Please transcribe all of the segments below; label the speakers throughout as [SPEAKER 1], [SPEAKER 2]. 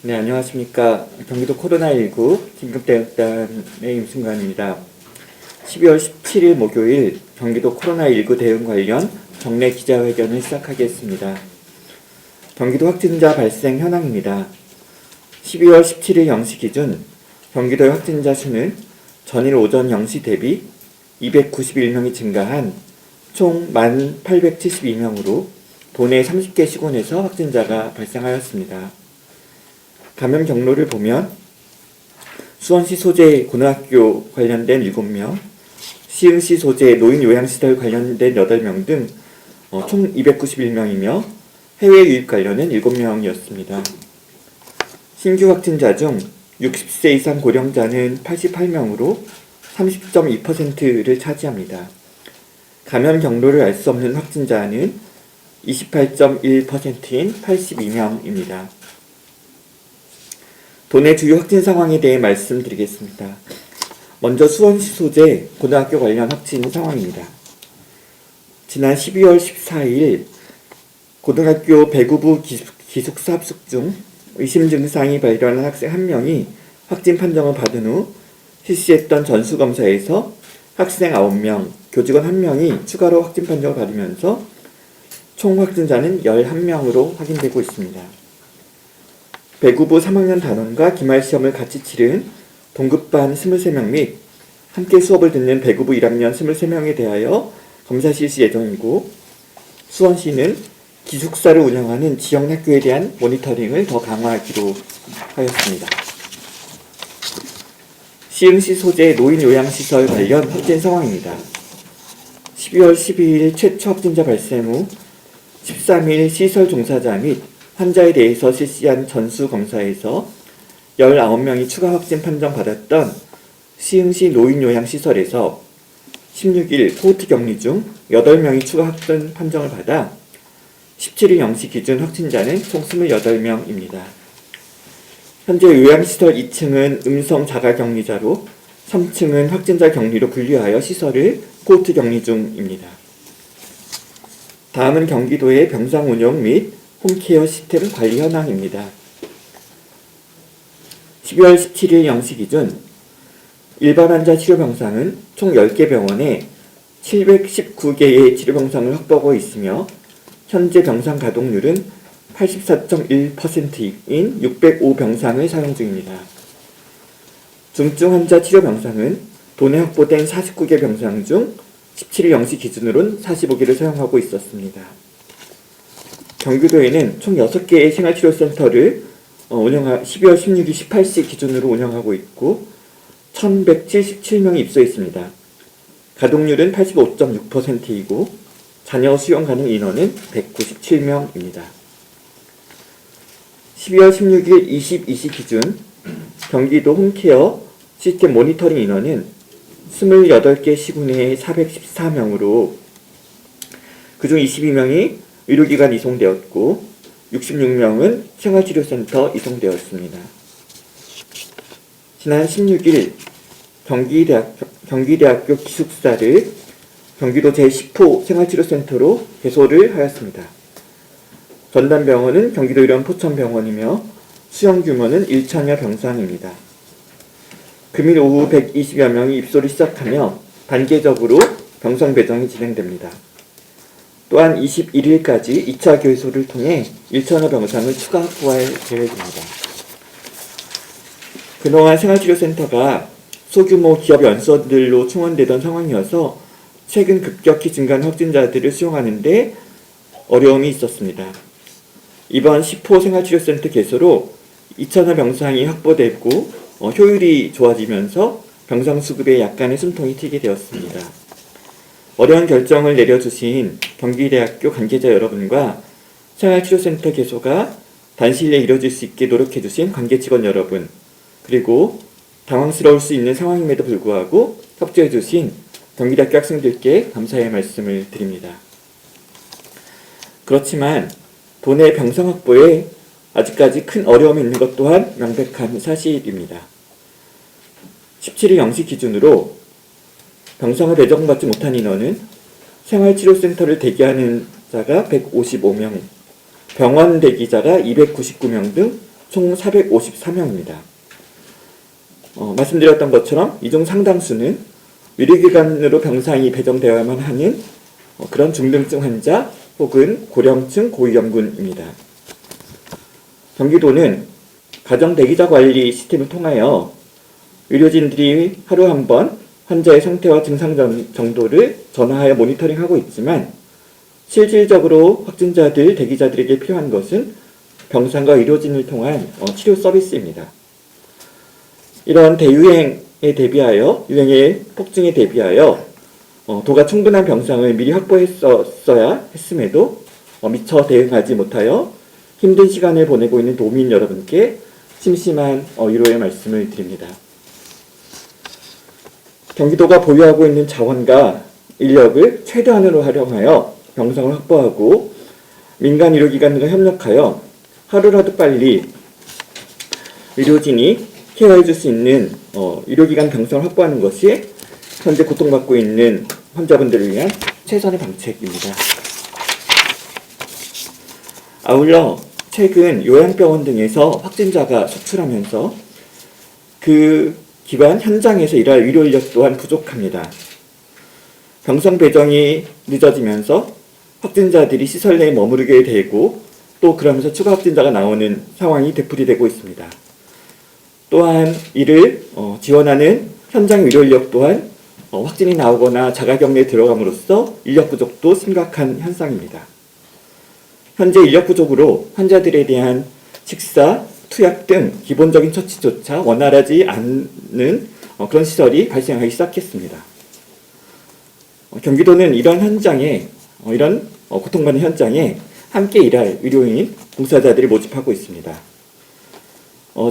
[SPEAKER 1] 네, 안녕하십니까. 경기도 코로나19 긴급대응단의 임승관입니다. 12월 17일 목요일 경기도 코로나19 대응 관련 정례 기자회견을 시작하겠습니다. 경기도 확진자 발생 현황입니다. 12월 17일 0시 기준 경기도의 확진자 수는 전일 오전 0시 대비 291명이 증가한 총 1,872명으로 도내 30개 시군에서 확진자가 발생하였습니다. 감염 경로를 보면 수원시 소재 고등학교 관련된 7명, 시흥시 소재 노인요양시설 관련된 8명 등 총 291명이며 해외 유입 관련은 7명이었습니다. 신규 확진자 중 60세 이상 고령자는 88명으로 30.2%를 차지합니다. 감염 경로를 알 수 없는 확진자는 28.1%인 82명입니다. 도내 주요 확진 상황에 대해 말씀드리겠습니다. 먼저 수원시 소재 고등학교 관련 확진 상황입니다. 지난 12월 14일 고등학교 배구부 기숙사 합숙 중 의심 증상이 발견한 학생 1명이 확진 판정을 받은 후 실시했던 전수검사에서 학생 9명, 교직원 1명이 추가로 확진 판정을 받으면서 총 확진자는 11명으로 확인되고 있습니다. 배구부 3학년 단원과 기말시험을 같이 치른 동급반 23명 및 함께 수업을 듣는 배구부 1학년 23명에 대하여 검사 실시 예정이고, 수원시는 기숙사를 운영하는 지역 학교에 대한 모니터링을 더 강화하기로 하였습니다. 시흥시 소재 노인요양시설 관련 확진 상황입니다. 12월 12일 최초 확진자 발생 후 13일 시설 종사자 및 환자에 대해서 실시한 전수검사에서 19명이 추가 확진 판정받았던 시흥시 노인요양시설에서 16일 코호트 격리 중 8명이 추가 확진 판정을 받아 17일 0시 기준 확진자는 총 28명입니다. 현재 요양시설 2층은 음성 자가격리자로 3층은 확진자 격리로 분류하여 시설을 코호트 격리 중입니다. 다음은 경기도의 병상 운영 및 홈케어 시스템 관리 현황입니다. 12월 17일 0시 기준 일반 환자 치료병상은 총 10개 병원에 719개의 치료병상을 확보하고 있으며 현재 병상 가동률은 84.1%인 605병상을 사용 중입니다. 중증 환자 치료병상은 도내 확보된 49개 병상 중 17일 0시 기준으로는 45개를 사용하고 있었습니다. 경기도에는 총 6개의 생활치료센터를 12월 16일 18시 기준으로 운영하고 있고 1,177명이 입소해 있습니다. 가동률은 85.6%이고 자녀 수용 가능 인원은 197명입니다. 12월 16일 22시 기준 경기도 홈케어 시스템 모니터링 인원은 28개 시군에 414명으로 그중 22명이 의료기관 이송되었고 66명은 생활치료센터 이송되었습니다. 지난 16일 경기대학교 기숙사를 경기도 제10호 생활치료센터로 개소를 하였습니다. 전담병원은 경기도 일원 포천병원이며 수용 규모는 1,000여 병상입니다. 금일 오후 120여 명이 입소를 시작하며 단계적으로 병상 배정이 진행됩니다. 또한 21일까지 2차 교소를 통해 1,000여 병상을 추가 확보할 계획입니다. 그동안 생활치료센터가 소규모 기업 연수원들로 충원되던 상황이어서 최근 급격히 증가한 확진자들을 수용하는 데 어려움이 있었습니다. 이번 10호 생활치료센터 개소로 2,000여 병상이 확보되고 효율이 좋아지면서 병상 수급에 약간의 숨통이 트이게 되었습니다. 어려운 결정을 내려주신 경기대학교 관계자 여러분과 생활치료센터 개소가 단시일 내에 이뤄질 수 있게 노력해주신 관계직원 여러분, 그리고 당황스러울 수 있는 상황임에도 불구하고 협조해주신 경기대학교 학생들께 감사의 말씀을 드립니다. 그렇지만 도내 병상 확보에 아직까지 큰 어려움이 있는 것 또한 명백한 사실입니다. 17일 0시 기준으로 병상을 배정받지 못한 인원은 생활치료센터를 대기하는 자가 155명, 병원 대기자가 299명 등 총 454명입니다. 말씀드렸던 것처럼 이 중 상당수는 의료기관으로 병상이 배정되어야만 하는 그런 중등증 환자 혹은 고령층 고위험군입니다. 경기도는 가정 대기자 관리 시스템을 통하여 의료진들이 하루 한 번 환자의 상태와 증상 정도를 전화하여 모니터링하고 있지만 실질적으로 확진자들, 대기자들에게 필요한 것은 병상과 의료진을 통한 치료 서비스입니다. 이런 대유행에 대비하여, 유행의 폭증에 대비하여 도가 충분한 병상을 미리 확보했어야 했음에도 미처 대응하지 못하여 힘든 시간을 보내고 있는 도민 여러분께 심심한 위로의 말씀을 드립니다. 경기도가 보유하고 있는 자원과 인력을 최대한으로 활용하여 병상을 확보하고 민간 의료기관과 협력하여 하루라도 빨리 의료진이 케어해줄 수 있는 의료기관 병상을 확보하는 것이 현재 고통받고 있는 환자분들을 위한 최선의 방책입니다. 아울러 최근 요양병원 등에서 확진자가 속출하면서 그 기관 현장에서 일할 의료 인력 또한 부족합니다. 병상 배정이 늦어지면서 확진자들이 시설 내에 머무르게 되고 또 그러면서 추가 확진자가 나오는 상황이 되풀이되고 있습니다. 또한 이를 지원하는 현장 의료 인력 또한 확진이 나오거나 자가격리에 들어감으로써 인력 부족도 심각한 현상입니다. 현재 인력 부족으로 환자들에 대한 식사, 투약 등 기본적인 처치조차 원활하지 않는 그런 시설이 발생하기 시작했습니다. 경기도는 이런 현장에, 이런 고통받는 현장에 함께 일할 의료인, 봉사자들을 모집하고 있습니다.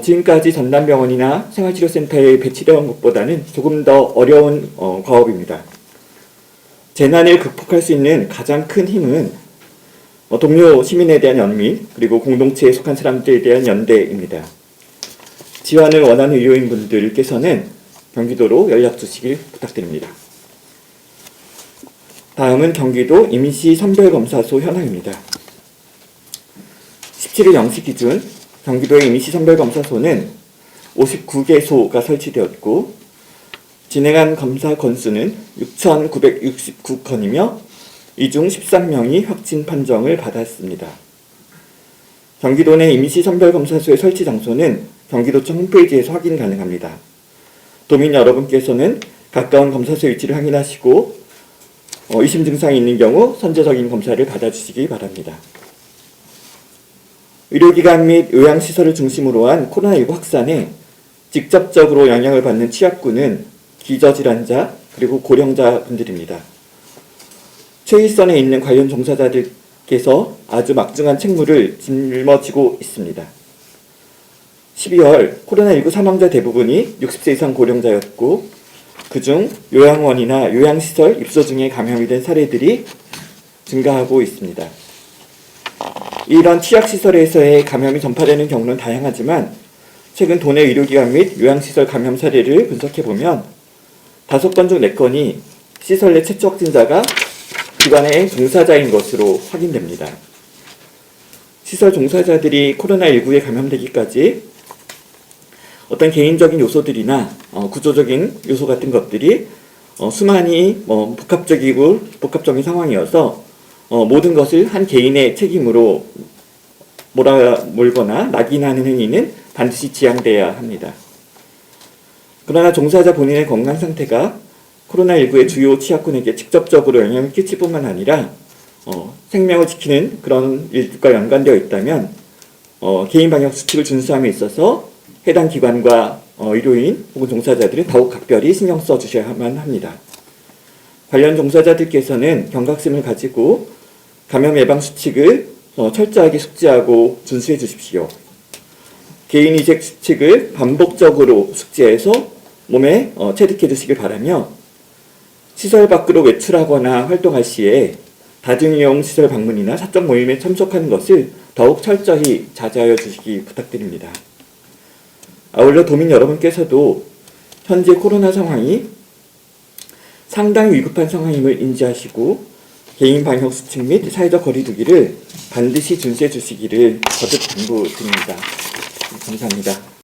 [SPEAKER 1] 지금까지 전담병원이나 생활치료센터에 배치되어온 것보다는 조금 더 어려운 과업입니다. 재난을 극복할 수 있는 가장 큰 힘은 동료 시민에 대한 연민, 그리고 공동체에 속한 사람들에 대한 연대입니다. 지원을 원하는 의료인분들께서는 경기도로 연락 주시길 부탁드립니다. 다음은 경기도 임시선별검사소 현황입니다. 17일 0시 기준 경기도의 임시선별검사소는 59개소가 설치되었고 진행한 검사 건수는 6,969건이며 이 중 13명이 확진 판정을 받았습니다. 경기도 내 임시선별검사소의 설치 장소는 경기도청 홈페이지에서 확인 가능합니다. 도민 여러분께서는 가까운 검사소 위치를 확인하시고 의심 증상이 있는 경우 선제적인 검사를 받아주시기 바랍니다. 의료기관 및 요양시설을 중심으로 한 코로나19 확산에 직접적으로 영향을 받는 취약군은 기저질환자 그리고 고령자분들입니다. 최일선에 있는 관련 종사자들께서 아주 막중한 책무를 짊어지고 있습니다. 12월 코로나19 사망자 대부분이 60세 이상 고령자였고 그중 요양원이나 요양시설 입소 중에 감염이 된 사례들이 증가하고 있습니다. 이런 취약시설에서의 감염이 전파되는 경우는 다양하지만 최근 도내 의료기관 및 요양시설 감염 사례를 분석해보면 5건 중 4건이 시설 내 최초 확진자가 기관의 종사자인 것으로 확인됩니다. 시설 종사자들이 코로나19에 감염되기까지 어떤 개인적인 요소들이나 구조적인 요소 같은 것들이 수많이 복합적인 상황이어서 모든 것을 한 개인의 책임으로 몰거나 낙인하는 행위는 반드시 지양돼야 합니다. 그러나 종사자 본인의 건강 상태가 코로나19의 주요 취약군에게 직접적으로 영향을 끼칠 뿐만 아니라 생명을 지키는 그런 일과 연관되어 있다면 개인 방역 수칙을 준수함에 있어서 해당 기관과 의료인 혹은 종사자들은 더욱 각별히 신경 써주셔야만 합니다. 관련 종사자들께서는 경각심을 가지고 감염 예방 수칙을 철저하게 숙지하고 준수해 주십시오. 개인 이색 수칙을 반복적으로 숙지해서 몸에 체득해 주시길 바라며 시설 밖으로 외출하거나 활동할 시에 다중이용 시설 방문이나 사적 모임에 참석하는 것을 더욱 철저히 자제하여 주시기 부탁드립니다. 아울러 도민 여러분께서도 현재 코로나 상황이 상당히 위급한 상황임을 인지하시고 개인 방역 수칙 및 사회적 거리 두기를 반드시 준수해 주시기를 거듭 당부드립니다. 감사합니다.